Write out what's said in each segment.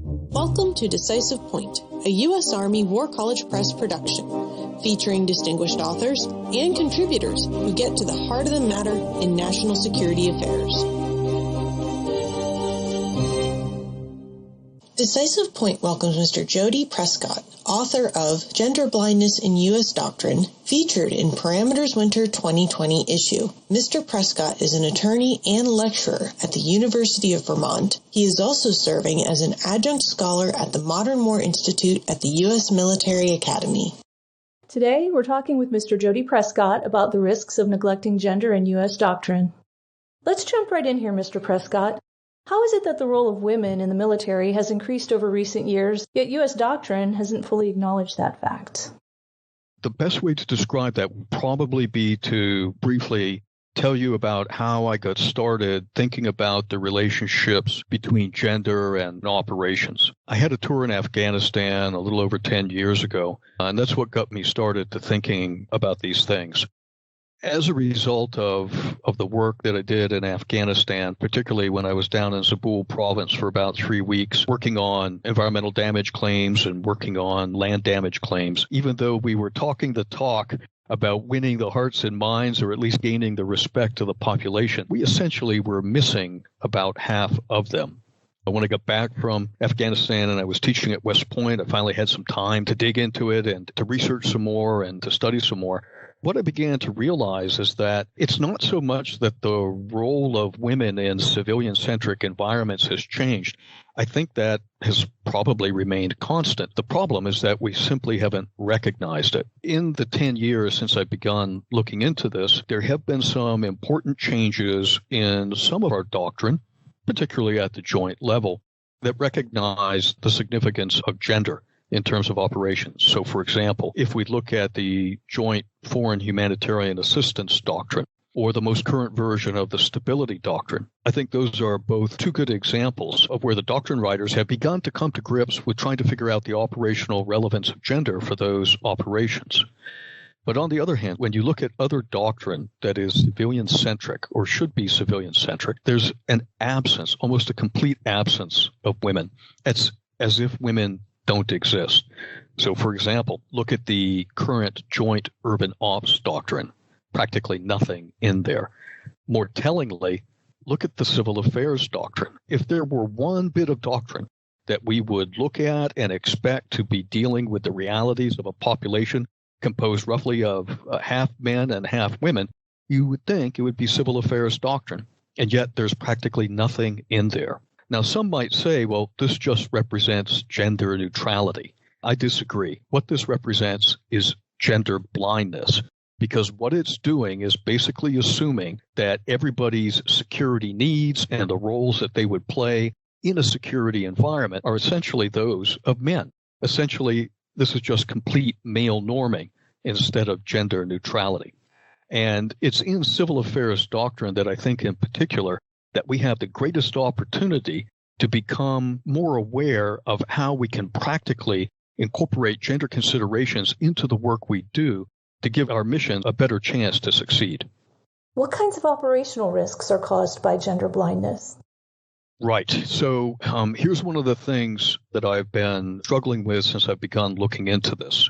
Welcome to Decisive Point, a U.S. Army War College Press production, featuring distinguished authors and contributors who get to the heart of the matter in national security affairs. Decisive Point welcomes Mr. Jody Prescott, author of Gender Blindness in U.S. Doctrine, featured in Parameters Winter 2020 issue. Mr. Prescott is an attorney and lecturer at the University of Vermont. He is also serving as an adjunct scholar at the Modern War Institute at the U.S. Military Academy. Today, we're talking with Mr. Jody Prescott about the risks of neglecting gender in U.S. doctrine. Let's jump right in here, Mr. Prescott. How is it that the role of women in the military has increased over recent years, yet U.S. doctrine hasn't fully acknowledged that fact? The best way to describe that would probably be to briefly tell you about how I got started thinking about the relationships between gender and operations. I had a tour in Afghanistan a little over 10 years ago, and that's what got me started to thinking about these things. As a result of the work that I did in Afghanistan, particularly when I was down in Zabul province for about 3 weeks, working on environmental damage claims and working on land damage claims, even though we were talking the talk about winning the hearts and minds, or at least gaining the respect of the population, we essentially were missing about half of them. When I got back from Afghanistan and I was teaching at West Point, I finally had some time to dig into it and to research some more and to study some more. What I began to realize is that it's not so much that the role of women in civilian-centric environments has changed. I think that has probably remained constant. The problem is that we simply haven't recognized it. In the 10 years since I've begun looking into this, there have been some important changes in some of our doctrine, particularly at the joint level, that recognize the significance of gender in terms of operations. So, for example, if we look at the Joint Foreign Humanitarian Assistance Doctrine, or the most current version of the Stability Doctrine, I think those are both two good examples of where the doctrine writers have begun to come to grips with trying to figure out the operational relevance of gender for those operations. But on the other hand, when you look at other doctrine that is civilian-centric or should be civilian-centric, there's an absence, almost a complete absence of women. It's as if women don't exist. So, for example, look at the current Joint Urban Ops Doctrine. Practically nothing in there. More tellingly, look at the Civil Affairs Doctrine. If there were one bit of doctrine that we would look at and expect to be dealing with the realities of a population composed roughly of half men and half women, you would think it would be Civil Affairs Doctrine. And yet there's practically nothing in there. Now, some might say, well, this just represents gender neutrality. I disagree. What this represents is gender blindness, because what it's doing is basically assuming that everybody's security needs and the roles that they would play in a security environment are essentially those of men. Essentially, this is just complete male norming instead of gender neutrality. And it's in civil affairs doctrine that I think in particular that we have the greatest opportunity to become more aware of how we can practically incorporate gender considerations into the work we do to give our mission a better chance to succeed. What kinds of operational risks are caused by gender blindness? Right. So here's one of the things that I've been struggling with since I've begun looking into this.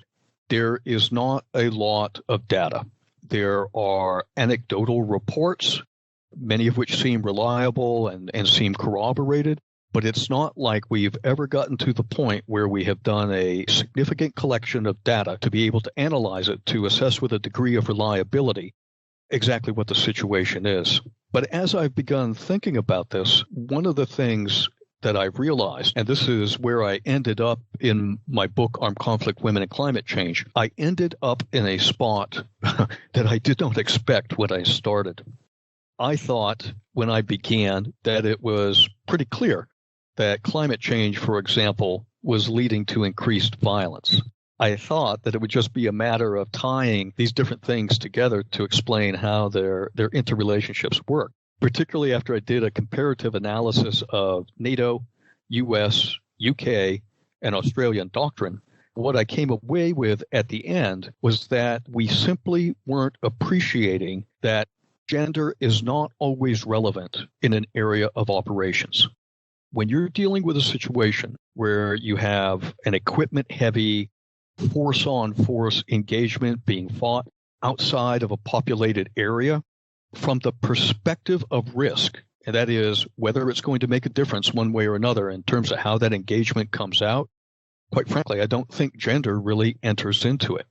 There is not a lot of data. There are anecdotal reports, many of which seem reliable and seem corroborated, but it's not like we've ever gotten to the point where we have done a significant collection of data to be able to analyze it, to assess with a degree of reliability exactly what the situation is. But as I've begun thinking about this, one of the things that I've realized, and this is where I ended up in my book, Armed Conflict, Women and Climate Change, I ended up in a spot that I did not expect when I started. I thought when I began that it was pretty clear that climate change, for example, was leading to increased violence. I thought that it would just be a matter of tying these different things together to explain how their interrelationships work, particularly after I did a comparative analysis of NATO, US, UK, and Australian doctrine. What I came away with at the end was that we simply weren't appreciating that gender is not always relevant in an area of operations. When you're dealing with a situation where you have an equipment-heavy, force-on-force engagement being fought outside of a populated area from the perspective of risk, and that is whether it's going to make a difference one way or another in terms of how that engagement comes out. Quite frankly, I don't think gender really enters into it.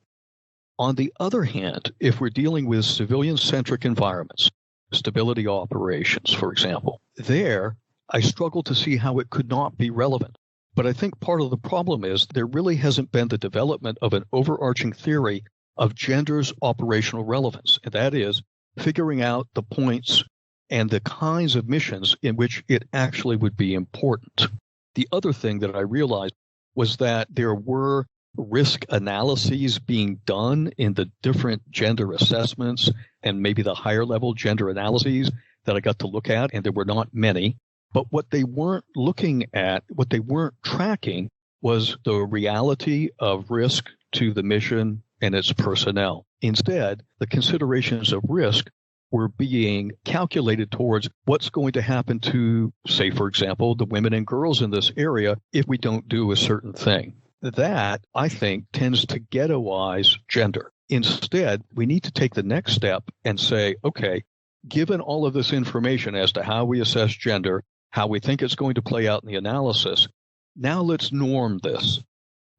On the other hand, if we're dealing with civilian-centric environments, stability operations, for example, there I struggle to see how it could not be relevant. But I think part of the problem is there really hasn't been the development of an overarching theory of gender's operational relevance, and that is figuring out the points and the kinds of missions in which it actually would be important. The other thing that I realized was that there were risk analyses being done in the different gender assessments and maybe the higher level gender analyses that I got to look at, and there were not many. But what they weren't looking at, what they weren't tracking, was the reality of risk to the mission and its personnel. Instead, the considerations of risk were being calculated towards what's going to happen to, say, for example, the women and girls in this area if we don't do a certain thing. That, I think, tends to ghettoize gender. Instead, we need to take the next step and say, okay, given all of this information as to how we assess gender, how we think it's going to play out in the analysis, now let's norm this.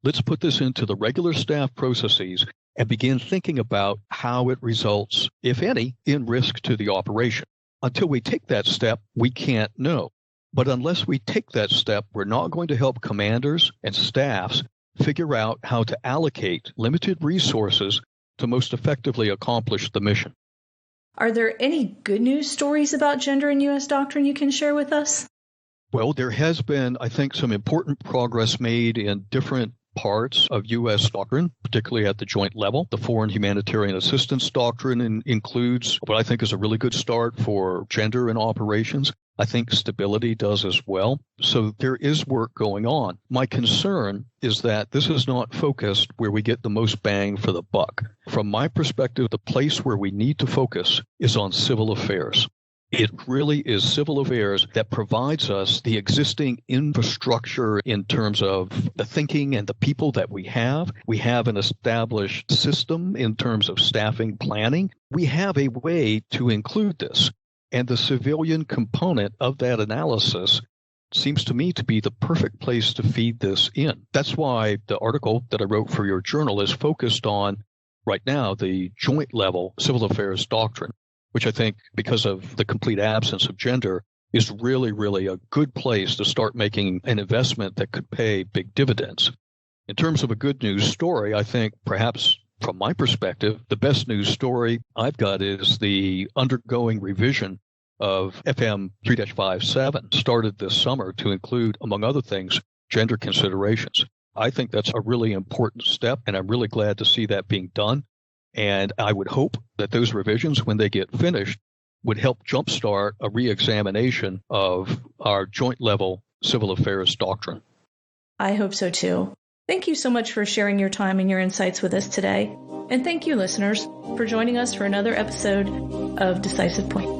Let's put this into the regular staff processes and begin thinking about how it results, if any, in risk to the operation. Until we take that step, we can't know. But unless we take that step, we're not going to help commanders and staffs figure out how to allocate limited resources to most effectively accomplish the mission. Are there any good news stories about gender in U.S. doctrine you can share with us? Well, there has been, I think, some important progress made in different parts of U.S. doctrine, particularly at the joint level. The Foreign Humanitarian Assistance Doctrine includes what I think is a really good start for gender in operations. I think stability does as well. So there is work going on. My concern is that this is not focused where we get the most bang for the buck. From my perspective, the place where we need to focus is on civil affairs. It really is civil affairs that provides us the existing infrastructure in terms of the thinking and the people that we have. We have an established system in terms of staffing planning. We have a way to include this. And the civilian component of that analysis seems to me to be the perfect place to feed this in. That's why the article that I wrote for your journal is focused on, right now, the joint level civil affairs doctrine, which I think, because of the complete absence of gender, is really, really a good place to start making an investment that could pay big dividends. In terms of a good news story, I think perhaps from my perspective, the best news story I've got is the undergoing revision of FM 3-57 started this summer to include, among other things, gender considerations. I think that's a really important step, and I'm really glad to see that being done. And I would hope that those revisions, when they get finished, would help jumpstart a reexamination of our joint level civil affairs doctrine. I hope so too. Thank you so much for sharing your time and your insights with us today. And thank you, listeners, for joining us for another episode of Decisive Point.